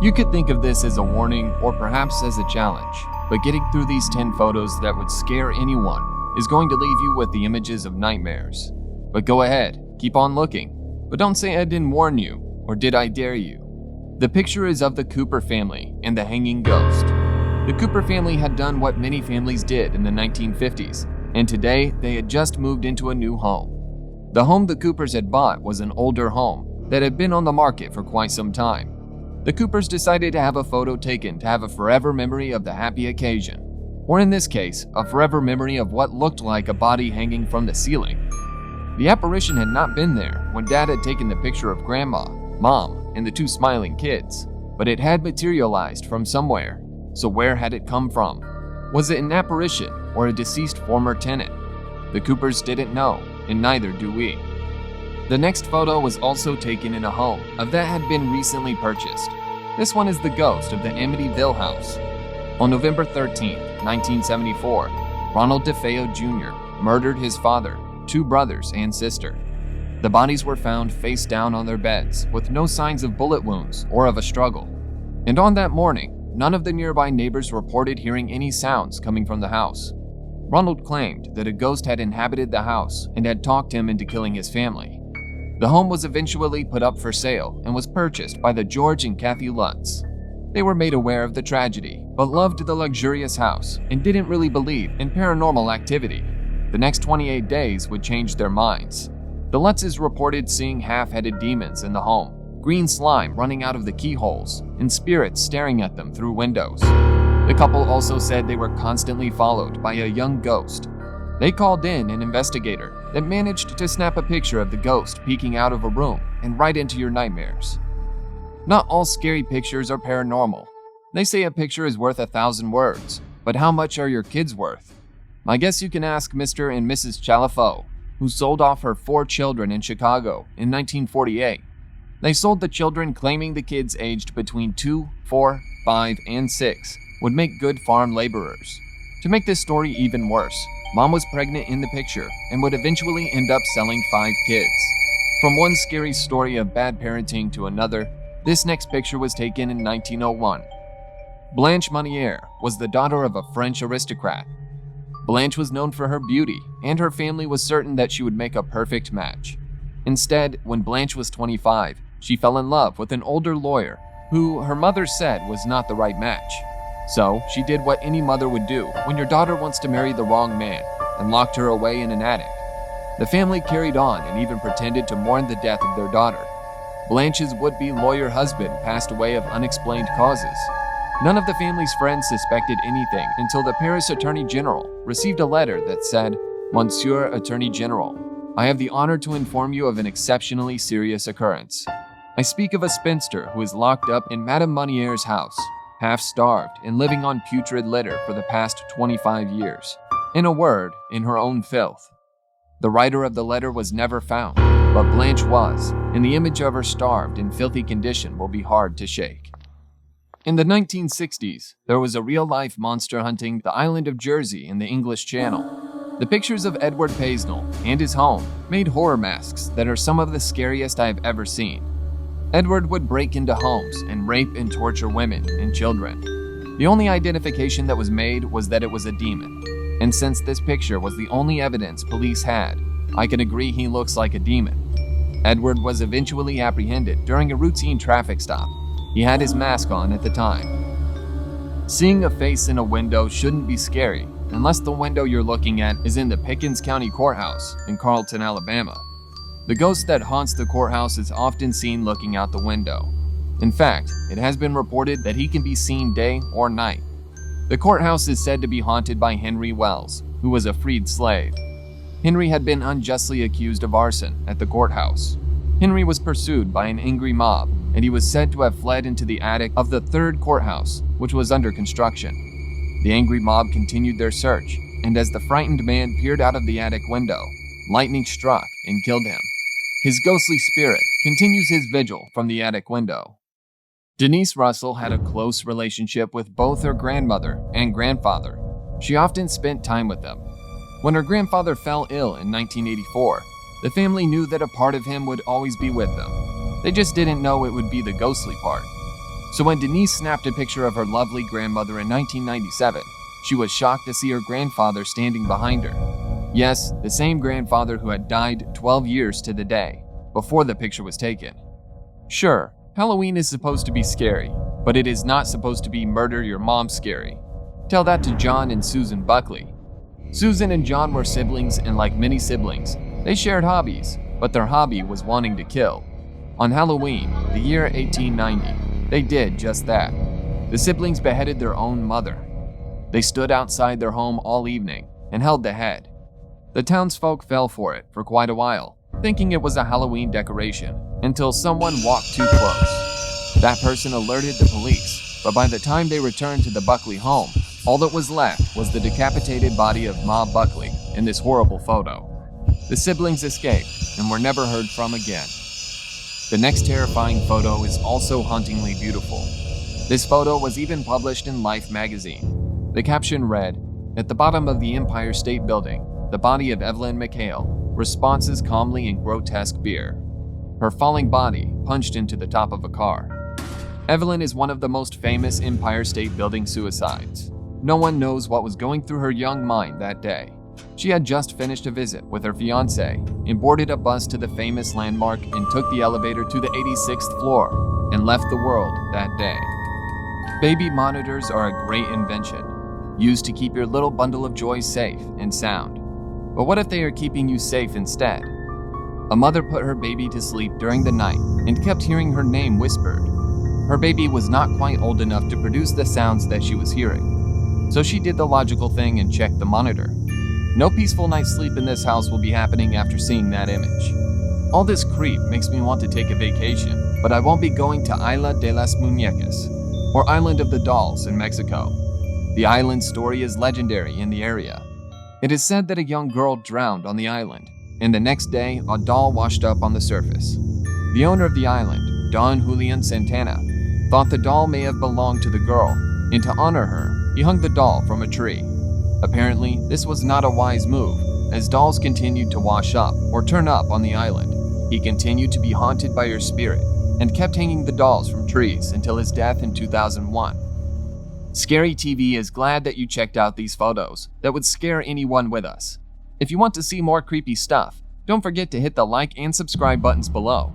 You could think of this as a warning or perhaps as a challenge, but getting through these 10 photos that would scare anyone is going to leave you with the images of nightmares. But go ahead, keep on looking, but don't say I didn't warn you, or did I dare you? The picture is of the Cooper family and the hanging ghost. The Cooper family had done what many families did in the 1950s, and today they had just moved into a new home. The home the Coopers had bought was an older home that had been on the market for quite some time. The Coopers decided to have a photo taken to have a forever memory of the happy occasion, or in this case, a forever memory of what looked like a body hanging from the ceiling. The apparition had not been there when Dad had taken the picture of Grandma, Mom, and the 2 smiling kids, but it had materialized from somewhere. So where had it come from? Was it an apparition or a deceased former tenant? The Coopers didn't know, and neither do we. The next photo was also taken in a home that had been recently purchased. This one is the ghost of the Amityville house. On November 13, 1974, Ronald DeFeo Jr. murdered his father, 2 brothers, and sister. The bodies were found face down on their beds with no signs of bullet wounds or of a struggle. And on that morning, none of the nearby neighbors reported hearing any sounds coming from the house. Ronald claimed that a ghost had inhabited the house and had talked him into killing his family. The home was eventually put up for sale and was purchased by the George and Kathy Lutz. They were made aware of the tragedy, but loved the luxurious house and didn't really believe in paranormal activity. The next 28 days would change their minds. The Lutzes reported seeing half-headed demons in the home, green slime running out of the keyholes, and spirits staring at them through windows. The couple also said they were constantly followed by a young ghost. They called in an investigator that managed to snap a picture of the ghost peeking out of a room and right into your nightmares. Not all scary pictures are paranormal. They say a picture is worth 1,000 words, but how much are your kids worth? I guess you can ask Mr. and Mrs. Chalifo, who sold off her 4 children in Chicago in 1948. They sold the children claiming the kids aged between 2, 4, 5, and 6 would make good farm laborers. To make this story even worse, Mom was pregnant in the picture and would eventually end up selling 5 kids. From one scary story of bad parenting to another, this next picture was taken in 1901. Blanche Monnier was the daughter of a French aristocrat. Blanche was known for her beauty, and her family was certain that she would make a perfect match. Instead, when Blanche was 25, she fell in love with an older lawyer who her mother said was not the right match. So she did what any mother would do when your daughter wants to marry the wrong man and locked her away in an attic. The family carried on and even pretended to mourn the death of their daughter. Blanche's would-be lawyer husband passed away of unexplained causes. None of the family's friends suspected anything until the Paris Attorney General received a letter that said, "Monsieur Attorney General, I have the honor to inform you of an exceptionally serious occurrence. I speak of a spinster who is locked up in Madame Monnier's house, half-starved and living on putrid litter for the past 25 years. In a word, in her own filth." The writer of the letter was never found, but Blanche was, and the image of her starved and filthy condition will be hard to shake. In the 1960s, there was a real-life monster hunting the island of Jersey in the English Channel. The pictures of Edward Paisnell and his home made horror masks that are some of the scariest I have ever seen. Edward would break into homes and rape and torture women and children. The only identification that was made was that it was a demon. And since this picture was the only evidence police had, I can agree he looks like a demon. Edward was eventually apprehended during a routine traffic stop. He had his mask on at the time. Seeing a face in a window shouldn't be scary, unless the window you're looking at is in the Pickens County Courthouse in Carlton, Alabama. The ghost that haunts the courthouse is often seen looking out the window. In fact, it has been reported that he can be seen day or night. The courthouse is said to be haunted by Henry Wells, who was a freed slave. Henry had been unjustly accused of arson at the courthouse. Henry was pursued by an angry mob, and he was said to have fled into the attic of the third courthouse, which was under construction. The angry mob continued their search, and as the frightened man peered out of the attic window, lightning struck and killed him. His ghostly spirit continues his vigil from the attic window. Denise Russell had a close relationship with both her grandmother and grandfather. She often spent time with them. When her grandfather fell ill in 1984, the family knew that a part of him would always be with them. They just didn't know it would be the ghostly part. So when Denise snapped a picture of her lovely grandmother in 1997, she was shocked to see her grandfather standing behind her. Yes, the same grandfather who had died 12 years to the day before the picture was taken. Sure, Halloween is supposed to be scary, but it is not supposed to be murder your mom scary. Tell that to John and Susan Buckley. Susan and John were siblings, and like many siblings, they shared hobbies, but their hobby was wanting to kill. On Halloween, the year 1890, they did just that. The siblings beheaded their own mother. They stood outside their home all evening and held the head. The townsfolk fell for it for quite a while, thinking it was a Halloween decoration, until someone walked too close. That person alerted the police, but by the time they returned to the Buckley home, all that was left was the decapitated body of Ma Buckley in this horrible photo. The siblings escaped and were never heard from again. The next terrifying photo is also hauntingly beautiful. This photo was even published in Life magazine. The caption read, "At the bottom of the Empire State Building, the body of Evelyn McHale responses calmly in grotesque fear. Her falling body punched into the top of a car." Evelyn is one of the most famous Empire State Building suicides. No one knows what was going through her young mind that day. She had just finished a visit with her fiancé and boarded a bus to the famous landmark and took the elevator to the 86th floor and left the world that day. Baby monitors are a great invention, used to keep your little bundle of joy safe and sound. But what if they are keeping you safe instead? A mother put her baby to sleep during the night and kept hearing her name whispered. Her baby was not quite old enough to produce the sounds that she was hearing. So she did the logical thing and checked the monitor. No peaceful night's sleep in this house will be happening after seeing that image. All this creep makes me want to take a vacation, but I won't be going to Isla de las Muñecas, or Island of the Dolls in Mexico. The island story is legendary in the area. It is said that a young girl drowned on the island, and the next day, a doll washed up on the surface. The owner of the island, Don Julian Santana, thought the doll may have belonged to the girl, and to honor her, he hung the doll from a tree. Apparently, this was not a wise move, as dolls continued to wash up or turn up on the island. He continued to be haunted by her spirit and kept hanging the dolls from trees until his death in 2001. Scary TV is glad that you checked out these photos that would scare anyone with us. If you want to see more creepy stuff, don't forget to hit the like and subscribe buttons below.